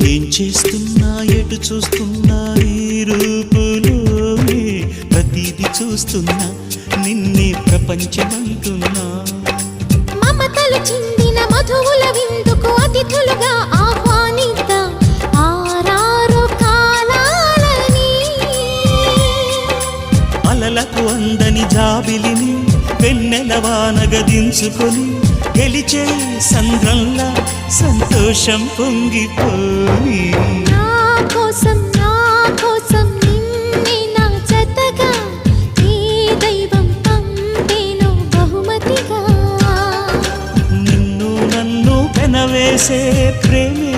ఏం చేస్తున్నా ఎటు చూస్తున్నా ఈ రూపులోనే ప్రతిదీ చూస్తున్నా నిన్నే ప్రపంచమంటున్నా మమతలు చిందిన మధువుల విందుకు అతిథులుగా ఆహ్వానిద్దాం ఆరారు కాలాలని అలలకు అందని జాబిలిని వెన్నెల వానగదించుకొని గెలిచే సంద్రంలా సంతోషం పొంగిపోయి నా కోసం నిన్నే నా జతగా ఈ దైవం పంపేను బహుమతిగా నిన్ను నన్ను పెనవేసే ప్రేమే